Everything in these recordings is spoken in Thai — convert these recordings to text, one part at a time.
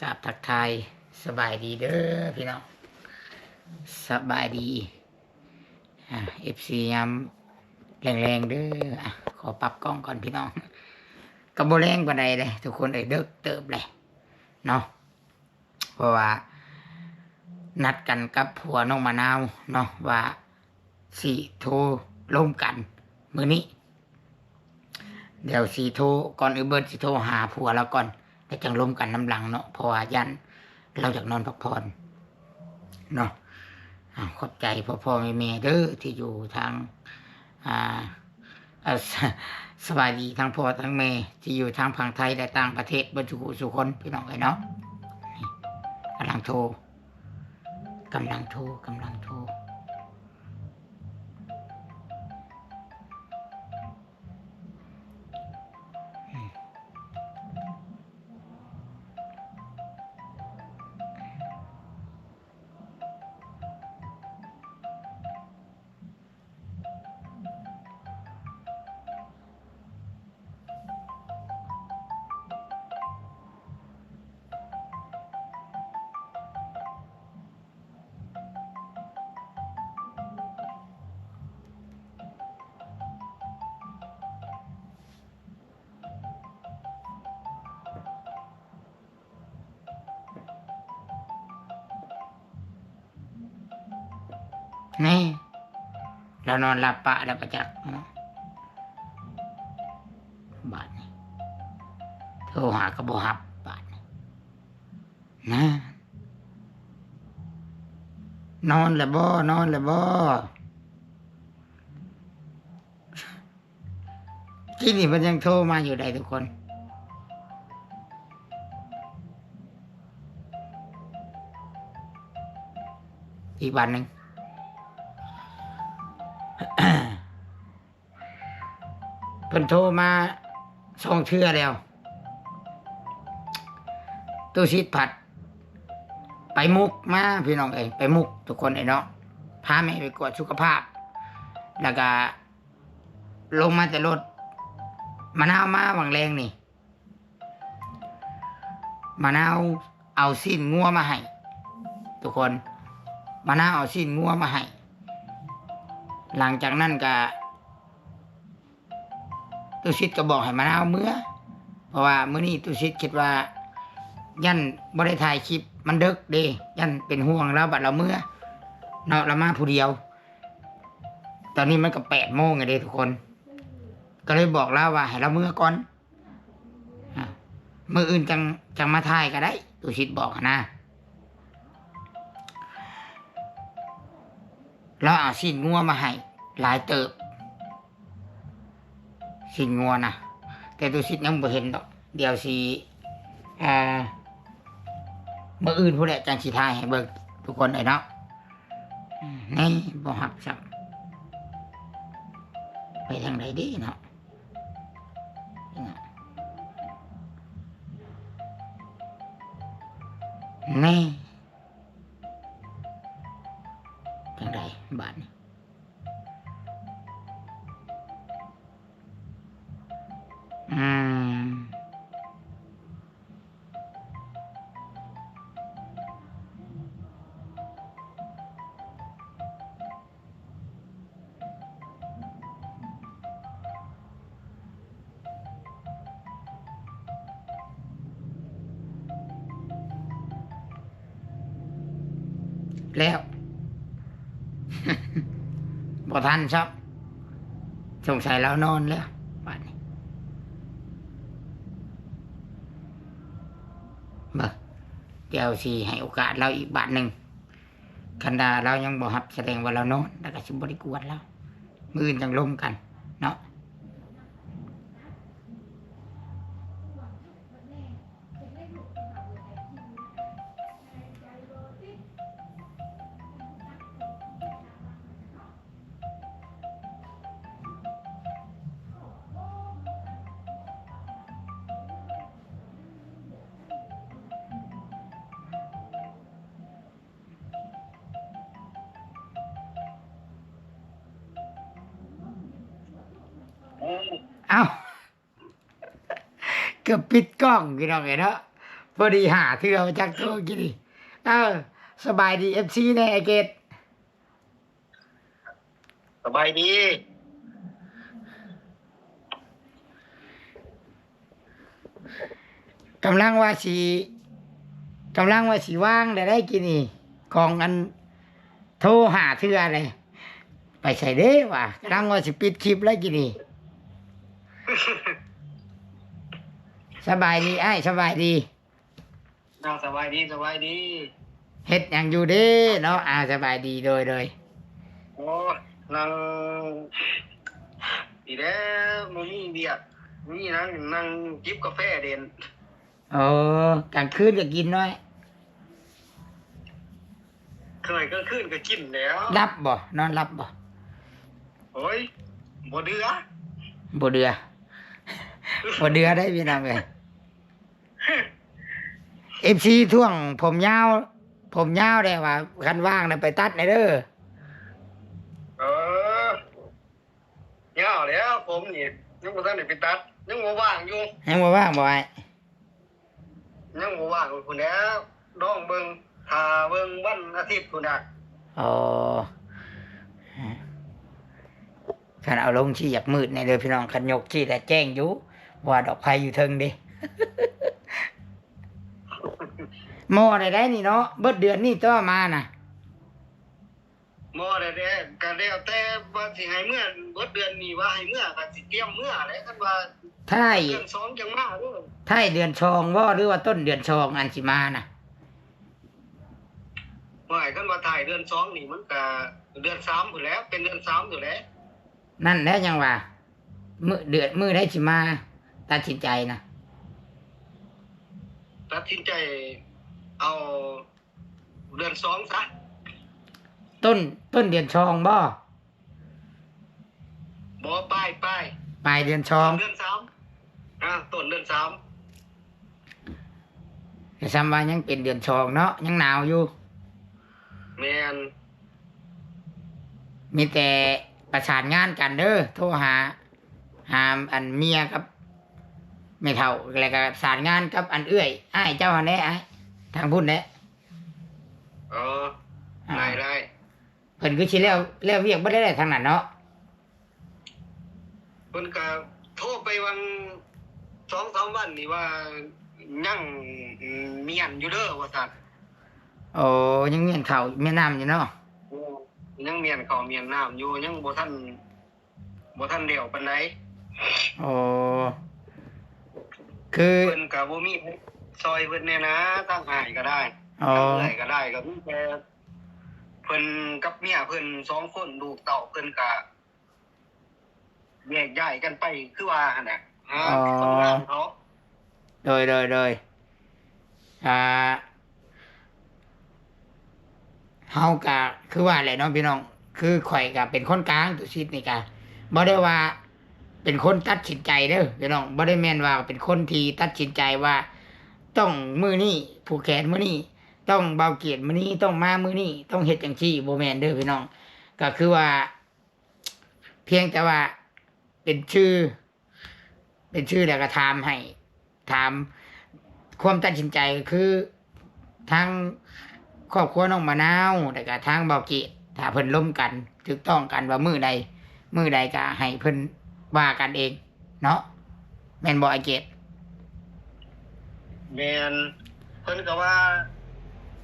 กับทักทายสบายดีเด้อพี่น้องสบายดีFC ยำแรงๆเด้อขอปรับกล้องก่อนพี่น้องกระโบแรงปานใดเลยทุกคนเด้อเติบเลยเนาะเพราะว่านัดกันกับผัวน้องมะนาวเนาะว่าสิโทรร่วมกันมื้อนี้เดี๋ยวสิโทรก่อนเบิร์ดสิโทรหาผัวแล้วก่อนแล้วจังร่วมกันน้ำหลังเนาะเพราะว่ายันเราจากนอนพักผ่อนเนาะขอบใจพ่อแม่เด้อที่อยู่ทางสบายดีทั้งพ่อทั้งแม่ที่อยู่ทางฝั่งไทยและต่างประเทศบรรจุสุคนพี่น้องเนาะกำลังโทรนี่เรานอนหลับปะแล้วประจักษ์บาทนี่โทรหากระบอกหับบาทนะนอนแล้วบ่ที่นี่มันยังโทรมาอยู่ได้ทุกคนอีกวันหนึ่งเพิ่นโทรมาส่งเชื่อแล้วตู้ชิดผัดไปมุกมาพี่น้องไปมุกทุกคนเนาะพาแม่ไปกวดสุขภาพแล้วก็ลงมาแต่รถมะนาวมาหวังแรงนี่มะนาวเอาสิ้นงัวมาให้ทุกคนมะนาวเอาสิ้นงัวมาให้หลังจากนั้นก็ตุชิดก็บอกให้มะนาวเมื่อเพราะว่ามื้อนี้ตุชิดคิดว่ายันบ่ได้ถ่ายคลิปมันดึกเด้ยันเป็นห่วงแล้วบัดเราเมื่อเนาะเรามาผู้เดียวตอนนี้มันก็8 โมงเด้ทุกคนก็เลยบอกแล้วว่าให้เราเมื่อก่อนมื้ออื่นจังมาถ่ายก็ได้ตุชิดบอกนะแล้วเอาสิ้นงัวมาให้หลายเติบสิ้นงัวนะแต่ตุชิดยังบ่เห็นดอกเดี๋ยวสิมื้ออื่นผู้ใดจังสิถ่ายให้เบิ่งทุกคนเนาะนี่บ่ฮับซ้ำไปทางใดดีเนาะนี่ทางใดบ้านนี่แล้วบ่ทันครับสงสัยเรานอนแล้วบ้านนี้เดี๋ยวสิให้โอกาสเราอีกบาทหนึ่งคันดาเรายังบ่ฮับแสดงว่าเรานอนแล้วก็สิบ่ได้กวนแล้วมื้ออื่นจังล้มกันเนาะเอ้า เกือบปิดกล้องพี่น้องเอ้ยเนาะพอดีหาเทื่อมาจากโทรกินดิสบายดี FC แน่ไอ้เกด สบายดีกำลังว่าสิว่างได้กินนี่ของอันโทรหาเทื่อเลยไปใส่เด้ว่ะกำลังว่าสิปิดคลิปแล้วกินนี่ สบายดีอ้ายสบายดี น่าสบายดีสบายดี เฮ็ดหยังอยู่เด้เนาะสบายดีโดย โอ้นั่งดีแล้วมันมีเบียร์มีนั่งจิบกาแฟเด่น โอ้กลางคืนก็กินน้อย เคยก็ขึ้นก็กินแล้ว รับบ่นอนรับบ่ โอ้ยบ่เดือ บ่เดือ บ่เดือได้พี่น้องเอ้ย FC ท่วงผมยาวได้ว่าคันว่างน่ะไปตัดหน่อยเด้อ เออเงาแล้วผมนี่ยังบ่ทันได้ไปตัดยังบ่ว่างอยู่ ยังบ่ว่างบ่อ้าย ยังบ่ว่างพุ่นแล้วดองเบิ่งถ้าเบิ่งวันอาทิตย์พุ่นน่ะ อ๋อคันเอาลงที่อยากมืดในเด้อพี่น้องคันยกที่แต่แจ้งอยู่ว่าดอกไผอยู่เทิงเด้ หม้อได้นี่เนาะเบิดเดือนนี้ต่อมาน่ะ บ่ได้ก็แล้วแต่ว่าสิให้เมื่อเบิดเดือนนี้ว่าให้เมื่อก็สิเตรียมเมื่อแหละคันว่า ท้าย เดือนสองจังมาเด้อ ท้ายเดือนชองบ่หรือว่าต้นเดือนชองอันสิมาน่ะ ว่าคันว่าถ่ายเดือนสองนี่มันก็เดือนสามพุ่นแล้วเป็นเดือนสามอยู่แล้ว นั่นแหละยังว่ามื้อได้สิมาตัดสินใจนะ ตัดสินใจเอาเดือนสองซะ ต้นเดือนชองบ่ บ่ป้าย ปลายเดือนชอง เดือนสามต้นเดือนสาม แต่ซ้ำว่ายังเป็นเดือนชองเนาะยังหนาวอยู่ แม่น มีแต่ประสานงานกันเด้อโทรหาอันเมียกับไม่เท่าแล้วก็ประสานงานกับอันเอื้อยอ้ายเจ้าอันนี้อ้ายทางพุ่นแหละ เออได้ เพิ่นคือสิแล้วเวียกบ่ได้ทางนั้นเนาะ เพิ่นก็โทรไปวัน2-3วันนี่ว่ายังเมียนอยู่เด้อว่าซั่น โอ้ยังเมียนข้าวเมียนน้ำอยู่เนาะ ยังเมียนข้าวเมียนน้ำอยู่ยังบ่ทันเดี่ยวปานใด โอ้คือ เพิ่นก็บ่มีซอยเพิ่นแน่นะตั้งหายก็ได้ อ๋อ ตั้งเอื้อยก็ได้ก็มีแต่เพิ่นกับเมียเพิ่น2คนลูกเต้าเพิ่นก็แยกย้ายกันไปคือว่าหั่นน่ะทำงานเขา โดยเฮากะคือว่าแหละเน้องพี่น้องคือข่อยกะเป็นคนกลางตัวชิดนี่กะบ่ได้ว่าเป็นคนตัดสินใจเด้อพี่น้องบ่ได้แม่นว่าเป็นคนที่ตัดสินใจว่า ต้องมื้อนี้ผูกแขนมื้อนี้ต้องเบาเกียรติมื้อนี้ต้องมามื้อนี้ต้องเฮ็ดจังซี่บ่แม่นเด้อพี่น้องก็คือว่า เพียงแต่ว่าเป็นชื่อแล้วก็ถามให้ถามความตัดสินใจก็คือทางครอบครัวน้องมะนาวแล้วก็ทางเบาเกียรติถ้าเพิ่นล้มกันถูกต้องกันว่ามื้อใดก็ให้เพิ่นว่ากันเองเนาะแม่นบ่ไอ้เกียรติ แม่นเพิ่นก็ว่า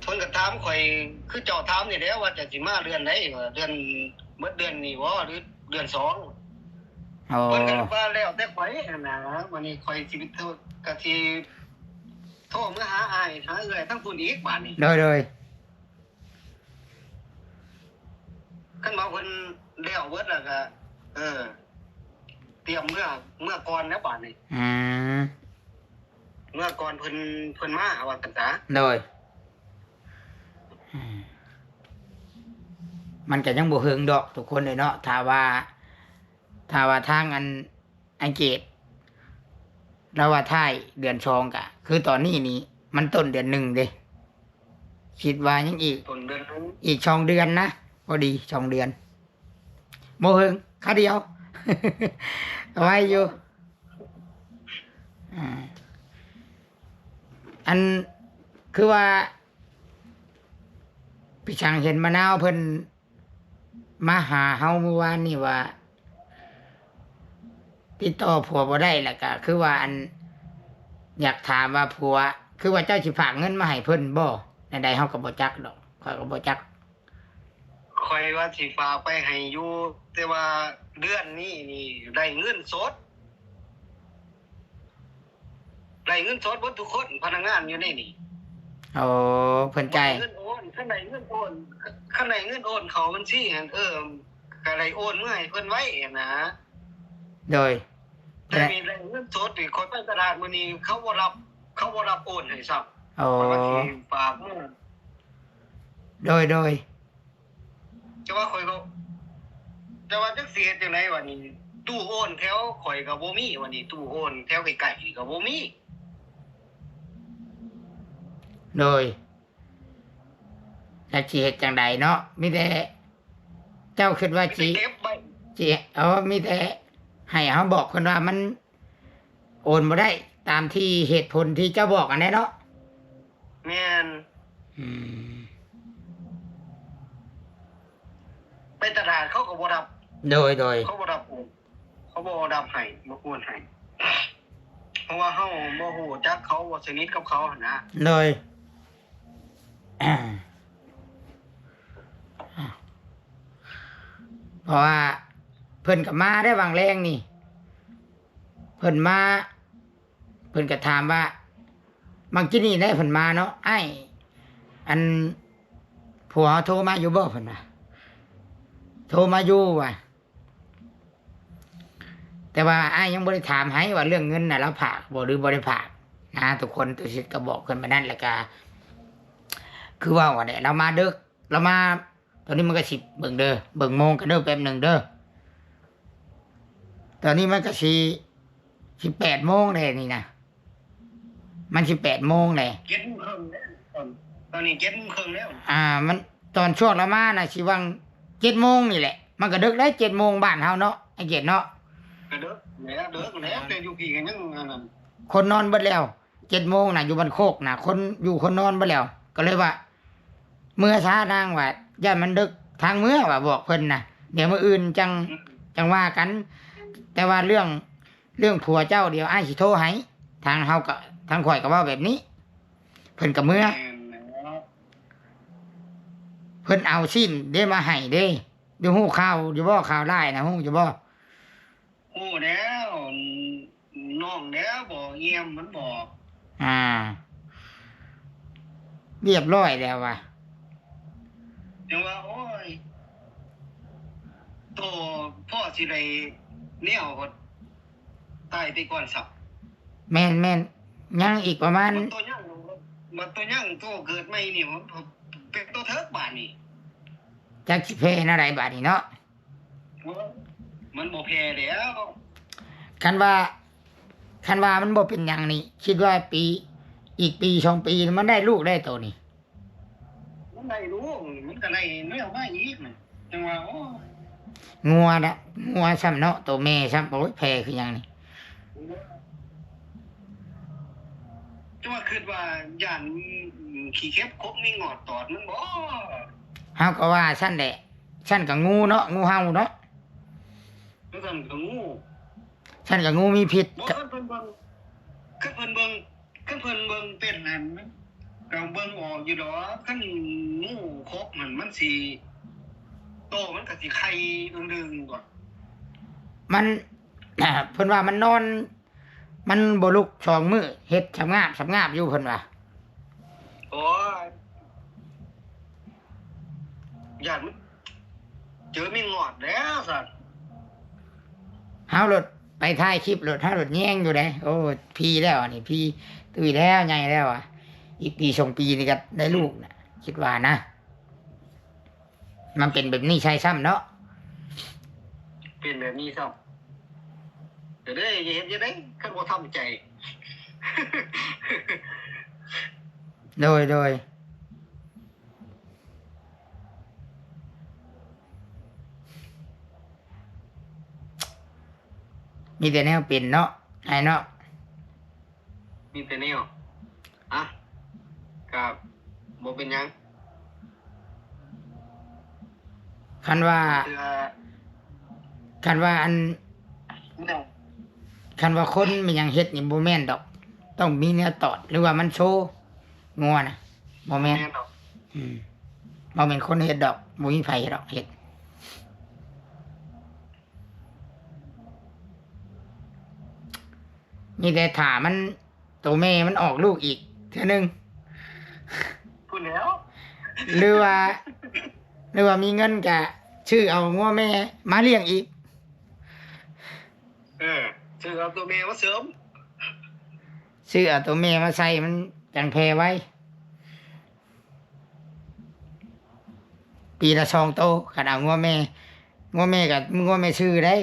เพิ่นก็ถามข่อยคือเจ้าถามนี่แหล้วว่าจะสิมาเดือนใดว่าเดือนเบิดเดือนนี้บ่หรือเดือน2 โอ้ เพิ่นก็ว่าแล้วแต่ข่อยนั่นน่ะวันนี้ข่อยสิโทรก็สิโทรมาหาอ้ายหาเอื้อยทั้งผู้นี้อีกบาดนี้ โดย คันว่าเพิ่นแล้วเบิดแล้วก็เตรียมเมื่อก่อนแล้วบาดนี้ เมื่อก่อนเพิ่นมาว่ากันซะ โดยมันก็ยังบ่เฮิงดอกทุกคนเลยเนาะถ้าว่าทางอังกฤษเราว่าท้ายเดือนชองกะ คือตอนนี้นี่มันต้นเดือนหนึ่งเด้คิดว่ายังอีก ต้นเดือนนึง อีกช่องเดือนนะพอดีช่องเดือนโมเฮิงค่าเดียว เอาไว้อยู่ อันคือว่าพี่ช่างเห็นมะนาวเพิ่นมาหาเฮาเมื่อวานนี่ว่าติดต่อผัวบ่ได้แล้วก็คือว่าอันอยากถามว่าผัว คือว่าเจ้าสิฝากเงินมาให้เพิ่นบ่ในใดเฮาก็บ่จักดอกข้อยก็บ่จัก คอยว่าสิฝากไปให้อยู่แต่ว่าเดือนนี้นี่ได้เงินสดได้เงินสดเบิดทุกคนพนักงานอยู่ในนี่ โอ้เพิ่นจ่าย เงินโอนข้างในเงินโอนข้างในเงินโอนเขาบัญชีหั่นก็ได้โอนเมื่อให้เพิ่นไว้นะ โดย แต่มีได้เงินสดนี่คนไปตลาดมื้อนี้เขาบ่รับโอนให้ซับ โอ้ ว่าสิฝากมื้อ โดย จะว่าข่อยก็แต่ว่าจักสิเฮ็ดจังไดวะนี่ตู้โอนแถวข่อยก็บ่มีวะนี่ตู้โอนแถวใกล้ๆก็บ่มี โดยแล้วสิเฮ็ดจังใดเนาะมีแต่เจ้าคิดว่าสิ เก็บไว้ มีแต่ให้เฮาบอกเพิ่นว่ามันโอนบ่ได้ตามที่เหตุผลที่เจ้าบอกอันนี้เนาะ แม่น อืม ไปตลาดเขาก็บ่รับ โดย เขาบ่รับโอนเขาบ่รับให้บ่โอนให้เพราะว่าเฮาบ่ฮู้จักเขาบ่สนิทกับเขาหั่นนะ โดย เพราะว่าเพิ่นก็มาได้วางแรงนี่ เพิ่นมาเพิ่นก็ถามว่าบางทีนี่ได้เพิ่นมาเนาะไอ้อันผัวโทรมาอยู่บ่เพิ่นว่าโทรมาอยู่ว่ะแต่ว่าไอ้ยังบ่ได้ถามให้ว่าเรื่องเงินน่ะเราฝากบ่หรือบ่ได้ฝากนะทุกคนตุสิทธิ์ก็บอกเพิ่นมานั่นแหละก็คือว่าเนี่ยเรามาดึกเรามาตอนนี้มันก็10เบิ่งเด้อเบิ่งโมงกันเด้อแป๊บหนึงเด้อตอนนี้มันก็18โมงเลยนี่นะมัน18โมงเลย 7:30แล้วตอนนี้7:30แล้ว มันตอนช่วงละมาน่ะสิวัง7โมงนี่แหละ มันก็ดึกได้7โมงบ้านเฮาเนาะไอ้เกียรติเนาะ ก็เด้อแล้วแต่อยู่พี่กันยังอันนั้น คนนอนเบิดแล้ว7โมงน่ะอยู่บ้านโคกน่ะคนนอนเบิดแล้ว ก็เลยว่า เมื่อช้านางว่าย่านมันดึกทางเมื่อว่าบอกเพิ่นน่ะเดี๋ยวมื้ออื่นจังว่ากัน แต่ว่าเรื่องผัวเจ้าเดี๋ยวอ้ายสิโทรให้ทางเฮาก็ทางข่อยก็เว้าแบบนี้ เพิ่นก็เมื่อ แม่นแล้ว เพิ่นเอาชิ้นได้มาให้เด้เดี๋ยวฮู้ข่าวอยู่บ่ข่าวร้ายนะฮู้อยู่บ่ โอ้แล้วน้องแล้วบอกเยี่ยมมันบอก เรียบร้อยแล้วว่ะ จังว่าโอ้ยโตพ่อสิได้แนวก็ตายไปก่อนสับ แม่นยังอีกประมาณ มันตัวยังโตเกิดใหม่นี่มันเป็นตัวเทิกบาดนี่ จักสิเพนอะไรบาดนี้เนาะ มันบ่แพ้แล้ว คันว่ามันบ่เป็นหยังนี่คิดว่าอีกปี2ปีมันได้ลูกได้โตนี่ มันได้รู้มันก็ได้แนวมาอีกน่ะจังว่าโอ้ย งัวซ้ำเนาะโตแม่ซ้ำโอ้ยแพ้คือหยังนี่ จังว่าคิดว่าย่านขี้เข็บคบมีงอดตอดมันบ่ เฮาก็ว่าซั่นแหละซั่นก็งูเนาะงูเห่าเนาะ มันก็งู ซั่นก็งูมีพิษ บ่คันเพิ่นเบิ่งเป็นนั่นมันก็เบิ่งออกอยู่ดอกคันงูครบมันสิโตมันก็สิไข่ดึงๆก่อน มัน เพิ่นว่ามันนอน มันบ่ลุก2มื้อเฮ็ดสำงาบอยู่เพิ่นว่า โอ้ยย่านมันเจอมีงอดแล้วสัตว์ เฮารถไปถ่ายคลิปรถเฮารถแย่งอยู่เด้โอ้พี่แล้วอันนี่พี่ตุ้ยแล้วใหญ่แล้วอ่ะ อีกปี2ปีนี่ก็ได้ลูกนะคิดว่านะ มันเป็นแบบนี้ใช่ซ้ำเนาะ เป็นแบบนี้ซ้ำเดี๋ยวได้อย่าเฮ็ดอย่าได้คันบ่ทำใจ โดยมีแต่แนวเป็นเนาะไอ้เนาะ มีแต่แนว อ่ะครับบ่เป็นหยัง คันว่า เพื่อ คันว่าอัน เนี่ย คันว่าคนมันยังเฮ็ดนี่บ่แม่นดอก ต้องมีเนื้อตอดหรือว่ามันโชว์งัวน่ะบ่แม่น ดอก บ่แม่นคนเฮ็ดดอกบ่มีไผดอกเฮ็ดมีแต่ถ้ามันตัวแม่มันออกลูกอีกเทื่อนึง พูดแล้ว หรือว่ามีเงินก็ชื่อเอางัวแม่มาเลี้ยงอีก ชื่อเอาตัวแม่มาเสริม ซื้อเอาตัวแม่มาใส่มันจังแพรไว้ ปีละ2 โตคันเอางัวแม่กับงัวแม่ชื่อได้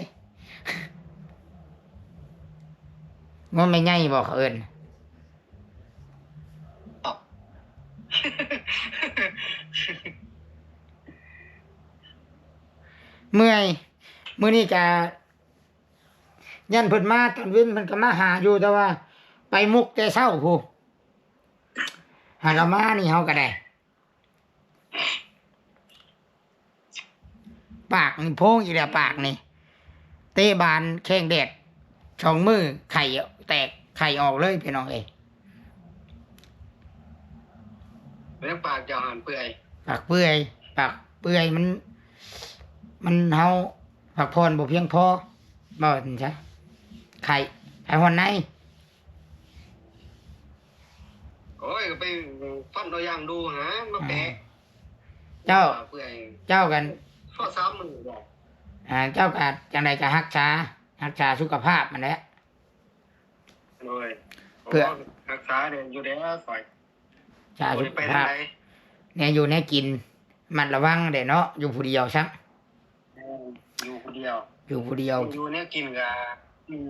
งัวแม่ใหญ่บ่เขาเอิ้น เมื่อยมื้อนี้ก็ยันเพิ่นมาตอนเว้นเพิ่นก็มาหาอยู่แต่ว่า ไปมุกแต่เช้าพู้หาเรามานี่เฮาก็ได้ ปากนี่โพงอีแล้วปากนี่ เตะบานแข้งแดด2 มือไข่แตกไข่ออกเลยพี่น้องเอ้ย เรื่องปากจะหันเปื่อย ปากเปื่อยมันเฮาพักผ่อนบ่เพียงพอบ่ซั่นซะไข่หอนใน โอ้ยก็ไปฟันตัวอย่างดูหามาแปะ เจ้า เปื่อย เจ้ากัน ข้อซ้ำมันบอก เจ้าก็จังได๋ก็รักษาสุขภาพมันแหละ เลย เพื่อ รักษาเนี่ยอยู่แล้วสอย รักษา บ่ สุ ได้ ข ไปทาง ภาพ ไหน เนี่ยอยู่แน่กินมันระวังเด้เนาะอยู่ผู้เดียวซะ อยู่คนเดียว อยู่ผู้เดียว อยู่เนี่ยกินกับ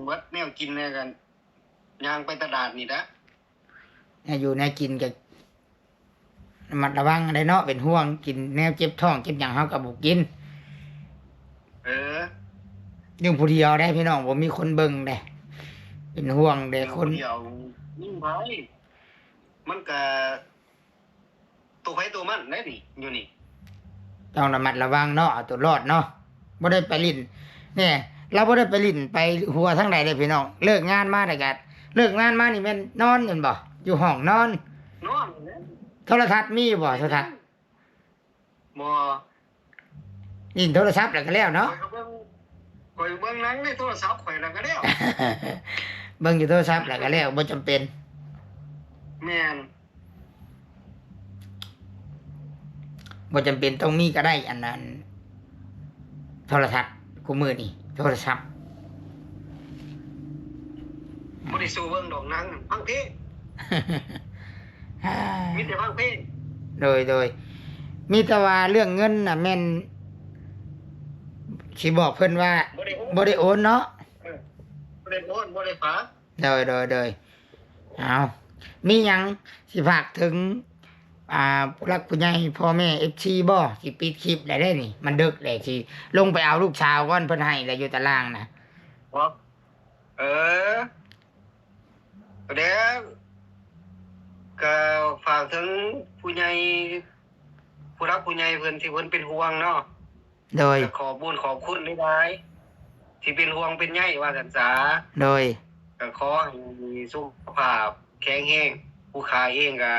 วัดแนวกินเนี่ยกันย่างไปตลาดนี่นะ เนี่ยอยู่แน่กินก็ระมัดระวังได้เนาะเป็นห่วงกินแนวเจ็บท้องเจ็บหยังเฮาก็บ่กิน เออ อยู่ผู้เดียวได้พี่น้องบ่มีคนเบิ่งเด้เป็นห่วงเด้ อยู่ ค คน นเดียวนิ่งไว้มันก็ตัวใครตัวมันได้นี่อยู่นี่ ต้องระมัดระวังเนาะเอาตัวรอดเนาะบ่ได้ไปลิ้นเนี่ยเราบ่ได้ไปลิ้นไปหัวทั้งใดเลยพี่น้องเลิกงานมาได้ก็เลิกงานมานี่แม่นนอนแม่นบ่อยู่ห้องนอน นอนเลย โทรทัศน์มีบ่โทรทัศน์ บ่ ลิ้นโทรศัพท์แล้วก็แล้วเนาะ ข่อยเบิ่งหนังในโทรศัพท์ข่อยแล้วก็แล้ว เบิ่งอยู่โทรศัพท์แล้วก็แล้วบ่จำเป็น แม่น บ่จำเป็นต้องมีก็ได้อันนั้นโทรทัศน์กูมือนี่โทรศัพท์ บ่ได้สู้เบิ่งดอกหนังฟังเพลงมีแต่ฟังเพลง โดยมีแต่ว่าเรื่องเงินน่ะแม่นสิบอกเพิ่นว่า บ่ได้โอน บ่ได้โอนเนาะ บ่ได้โอนบ่ได้ฝาก โดยเอามีหยังสิฝากถึงผู้รักผู้ใหญ่พ่อแม่ FC บ่สิปิดคลิปได้นี่ มันดึกแล้วสิลงไปเอาลูกสาวก่อนเพิ่นให้แล้วอยู่ตารางน่ะ บ่เออเดี๋ยวก็ฝากถึงผู้ใหญ่ผู้รักผู้ใหญ่เพิ่นที่เพิ่นเป็นห่วงเนาะ โดย ขอบคุญขอบคุณหลายๆที่เป็นห่วงเป็นใยว่าซั่นซะ โดย ก็ขอให้มีสุขภาพแข็งแรงผู้ขายเองก็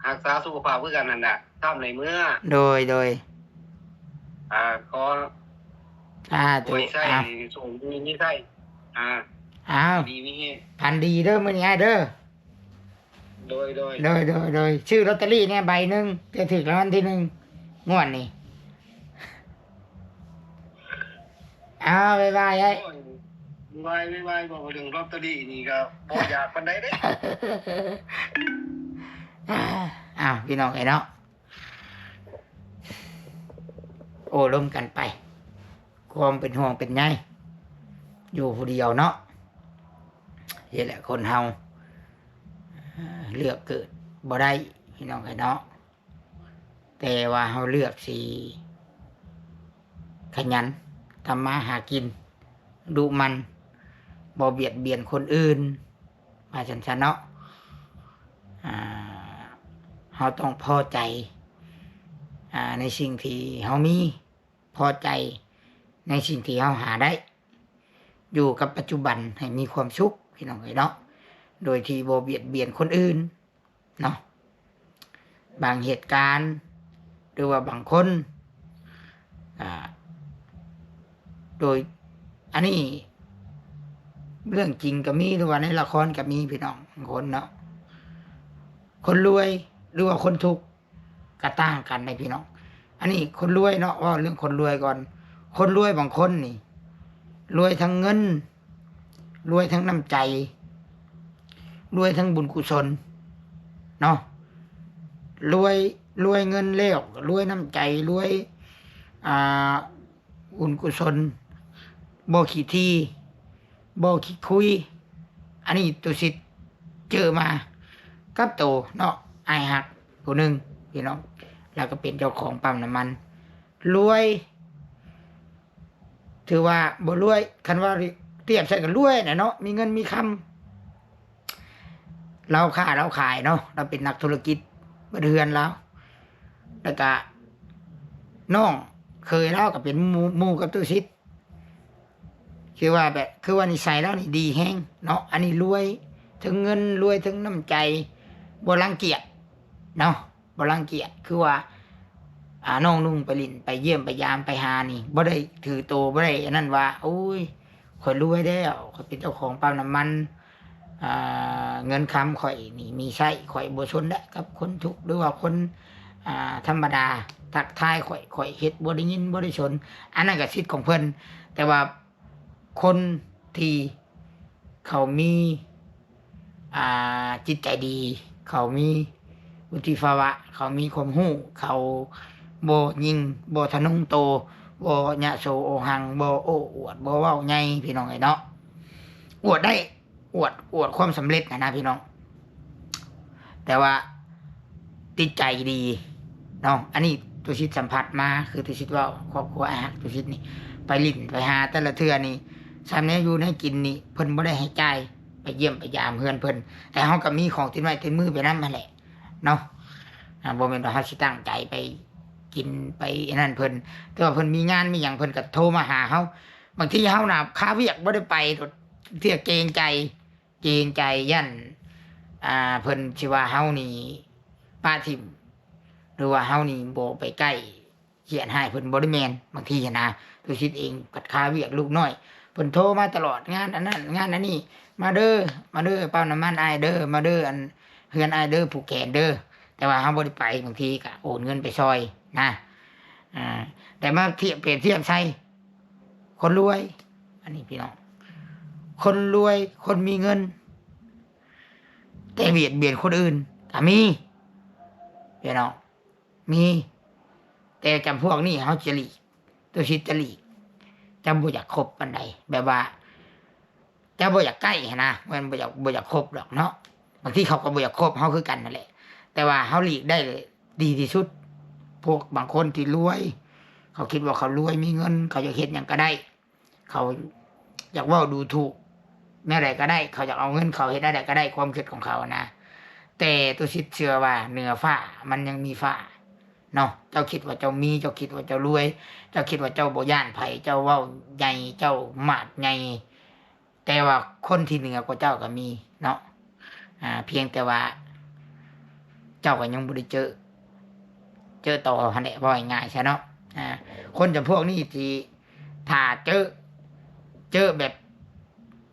รักษาสุขภาพคือกันนั่นน่ะทำในเมื่อ โดย ขอ ตัว ไว้ใส่ อ้าว ส่งมีนี่ใส่อ้าว ดีมีเฮ พันดีเด้อมื้อนี้เด้อ โดย โดยชื่อลอตเตอรี่เนี่ยใบหนึงจะถึกรางวัลที่1งวดนี้อ้าวบ๊ายบายไอ้ โอ้ยไว้บอกว่าเรื่องลอตเตอรี่นี่ก็บ่อยากปานใดเด้ อ้าวพี่น้องไอ้เนาะโอ้ร่วมกันไป ความเป็นห่วงเป็นใยอยู่ผู้เดียวเนาะนี่แหละคนเฮาเลือกเกิดบ่ได้พี่น้องไอ้เนาะแต่ว่าเฮาเลือกสิขยันทำมาหากินดุมันบ่เบียดเบียนคนอื่นมาฉันเนาะ เฮาต้องพอใจในสิ่งที่เฮามีพอใจในสิ่งที่เฮาหาได้อยู่กับปัจจุบันให้มีความสุขพี่น้องเอ้ยเนาะโดยที่บ่เบียดเบียนคนอื่นเนาะบางเหตุการณ์หรือว่าบางคนโดยอันนี้เรื่องจริงก็มีหรือว่าในละครก็มีพี่น้องบางคนเนาะคนรวยหรือว่าคนทุกข์ก็ต่างกันในพี่น้องอันนี้คนรวยเนาะว่าเรื่องคนรวยก่อนคนรวยบางคนนี่รวยทั้งเงินรวยทั้งน้ำใจรวยทั้งบุญกุศลเนาะรวยเงินแล้วรวยน้ำใจรวยบุญกุศลบ่ขี้ที่บ่ขี้คุยอันนี้ตัวสิเจอมากับโตเนาะไอหักผู้หนึ่งพี่น้องแล้วก็เป็นเจ้าของปั๊มน้ำมันรวยถือว่าบ่รวยคันว่าเทียบใส่กันรวยนะเนาะมีเงินมีคำเราค้าเราขายเนาะเราเป็นนักธุรกิจบ้านเรือนแล้วแล้วก็น้องเคยเล่ากับเป็นหมู่กับตู้ซิดคือว่าแบบคือว่านิสัยแล้วนี่ดีแฮงเนาะอันนี้รวยถึงเงินรวยถึงน้ำใจบ่รังเกียจเนาะบ่รังเกียจคือว่าน้องนุ่งไปลินไปเยี่ยมไปยามไปหานี่บ่ได้ถือโตบ่ได้อันนั้นว่าโอ้ยข่อยรวยแล้วข่อยเป็นเจ้าของปั๊มน้ำมันเงินคำข่อยนี่มีใช้ข่อยบ่ชนได้กับคนทุกข์หรือว่าคนธรรมดาทักทายข่อยเฮ็ดบ่ได้ยินบ่ได้ชนอันนั้นก็สิทธิ์ของเพิ่นแต่ว่าคนที่เขามีจิตใจดีเขามีวุฒิภาวะเขามีความรู้เขาบ่ยิงบ่ทะนงโตบ่ยะโสโอหังบ่โอ้อวดบ่เว้าใหญ่พี่น้องไอ้เนาะอวดได้อวดความสำเร็จนะพี่น้องแต่ว่าติดใจดีเนาะอันนี้ตัวชิดสัมผัสมาคือตัวชิดว่าครอบครัวไอ้ฮักตัวชิดนี่ไปลิ้นไปหาแต่ละเทื่อนี่ซ้ำนี้อยู่ให้กินนี่เพิ่นบ่ได้ให้จ่ายไปเยี่ยมไปยามเฮือนเพิ่นแต่เฮาก็มีของติดไม้ติดมือไปนำนั่นแหละเนาะบ่แม่นว่าเฮาสิตั้งใจไปกินไปนั่นเพิ่นแต่ว่าเพิ่นมีงานมีหยังเพิ่นก็โทรมาหาเฮาบางทีเฮาน่ะค้าเวียกบ่ได้ไปเที่ยเกรงใจยันเพิ่นสิว่าเฮานี่ป้าทิ่มหรือว่าเฮานี่บ่ไปใกล้เขียนให้เพิ่นบ่ได้แม่นบางทีนะตัวชิดเองกัดค้าเวียกลูกน้อยเพิ่นโทรมาตลอดงานอันนั้นงานอันนี้มาเด้อปั๊มน้ำมันอ้ายเด้อมาเด้ออันเฮือนอ้ายเด้อผูกแขนเด้อแต่ว่าเฮาบ่ได้ไปบางทีก็โอนเงินไปซอยนะแต่มาเปรียบเทียบใส่คนรวยอันนี้พี่น้องคนรวยคนมีเงินแต่เบียดเบียนคนอื่นก็มีพี่น้องมีแต่จำพวกนี้เฮาจะหลีกตัวชิดจะหลีกจำบ่อยากคบปานใดแบบว่าจะบ่อยากใกล้นะมันบ่อยากคบดอกเนาะบางทีเขาก็บ่อยากคบเฮาคือกันนั่นแหละแต่ว่าเฮาหลีกได้เลยดีที่สุดพวกบางคนที่รวยเขาคิดว่าเขารวยมีเงินเขาอยากเฮ็ดหยังก็ได้เขาอยากเว้าดูถูกแนวใดก็ได้เขาอยากเอาเงินเขาเฮ็ดได้ก็ได้ความคิดของเขานะแต่ตัวชิดเชื่อว่าเหนือฟ้ามันยังมีฟ้าเนาะเจ้าคิดว่าเจ้ามีเจ้าคิดว่าเจ้ารวยเจ้าคิดว่าเจ้าบ่ย่านไผเจ้าเว้าใหญ่เจ้ามาดใหญ่แต่ว่าคนที่เหนือกว่าเจ้าก็มีเนาะเพียงแต่ว่าเจ้าก็ยังบ่ได้เจอต่อหั่นแหละว่าง่ายๆใช่เนาะคนจำพวกนี้ที่ถ้าเจอแบบ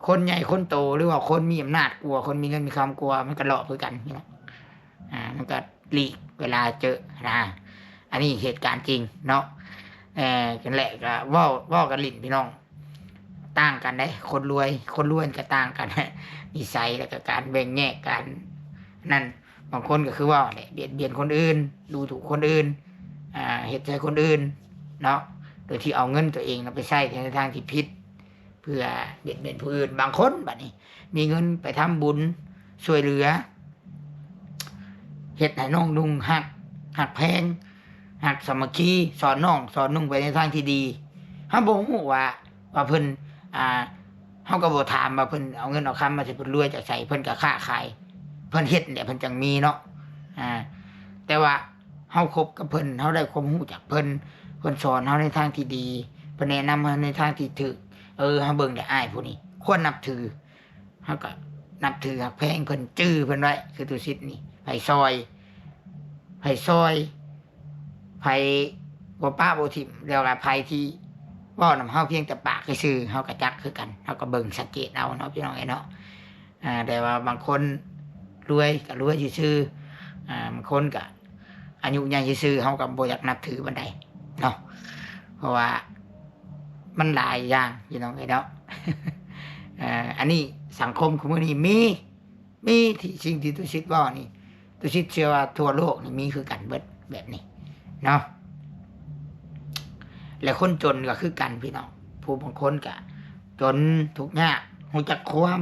คนใหญ่คนโตหรือว่าคนมีอำนาจกลัวคนมีเงินมีความกลัวมันก็เลาะคือกันพี่น้องมันก็หลีกเวลาเจอนะอันนี้เหตุการณ์จริงเนาะกันแหละก็เว้ากันลิ้นพี่น้องต่างกันได้คนรวยก็ต่างกันนิสัยแล้วก็การแบ่งแยกกันนั่นบางคนก็คือว่าแหละเบียดเบียนคนอื่นดูถูกคนอื่นเฮ็ดใจคนอื่นเนาะโดยที่เอาเงินตัวเองไปใช้ในทางที่ผิดเพื่อเบียดเบียนผู้อื่นบางคนบัดนี้มีเงินไปทำบุญช่วยเหลือเฮ็ดให้น้องนุ่งหักแพงหักสามัคคีสอนน้องสอนนุ่งไปในทางที่ดีเฮาบ่ฮู้ว่าเพิ่นเฮาก็บ่ถามว่าเพิ่นเอาเงินเอาคำมาสิเพิ่นรวยจากไสเพิ่นก็ค้าขายเพิ่นเฮ็ดเนี่ยเพิ่นจังมีเนาะ แต่ว่าเฮาคบกับเพิ่นเฮาได้ความรู้จากเพิ่นสอนเฮาในทางที่ดีเพิ่นแนะนำเฮาในทางที่ถูกเฮาเบิ่งได้อ้ายผู้นี้ควรนับถือเฮาก็นับถือฮักแพงเพิ่นจื้อเพิ่นไว้คือตุสิทธิ์นี่ไผซอยไผบ่ป้าบ่ทิ่มแล้วก็ไผที่เว้านำเฮาเพียงแต่ปากซื่อๆเฮาก็จักคือกันเฮาก็เบิ่งสังเกตเอาเนาะพี่น้องเนาะแต่ว่าบางคนรวยก็รวยซื่อบางคนก็อายุใหญ่ซื่อๆเฮาก็บ่อยากนับถือปานใดเนาะเพราะว่ามันหลายอย่างพี่น้องเนาะ อันนี้สังคมของมื้อนี้มีที่สิ่งที่ตุสิตเว้านี่ตุสิตเชื่อว่าทั่วโลกนี่มีคือกันเบิดแบบนี้เนาะและคนจนก็คือกันพี่น้องผู้บางคนก็จนทุกข์ยากฮู้จักความ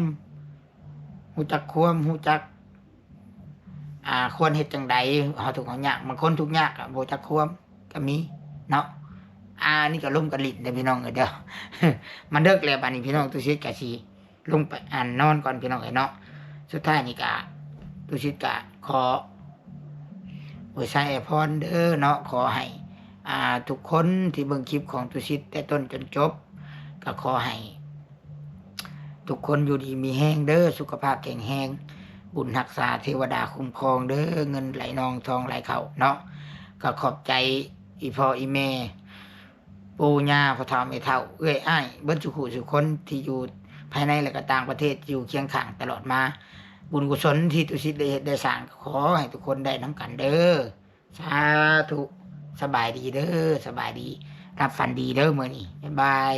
ฮู้จักควรเฮ็ดจังใดเฮาทุกข์เฮายากบางคนทุกข์ยากก็บ่จักความก็มีเนาะนี่ก็ล้มกันลิ้นเด้อพี่น้องเด้อ มันเลิกแล้วบัดนี้พี่น้องตุสิตก็สิลงไปนอนก่อนพี่น้องเนาะสุดท้ายนี่ก็ตุสิตก็ขออวยชัยพรเด้อเนาะขอให้ทุกคนที่เบิ่งคลิปของตุสิตแต่ต้นจนจบก็ขอให้ทุกคนอยู่ดีมีแรงเด้อสุขภาพแข็งแรงบุญรักษาเทวดาคุ้มครองเด้อเงินไหลนองทองไหลเข้าเนาะก็ขอบใจอีพ่ออีแม่ปู่ย่าพ่อเฒ่าแม่เฒ่าเอ้ยอ้ายเบิดทุกคนที่อยู่ภายในและก็ต่างประเทศอยู่เคียงข้างตลอดมาบุญกุศลที่ตุสิตได้เฮ็ดได้สร้างขอให้ทุกคนได้นำกันเด้อสาธุสบายดีเด้อสบายดีรับฝันดีเด้อมื้อนี้บ๊ายบาย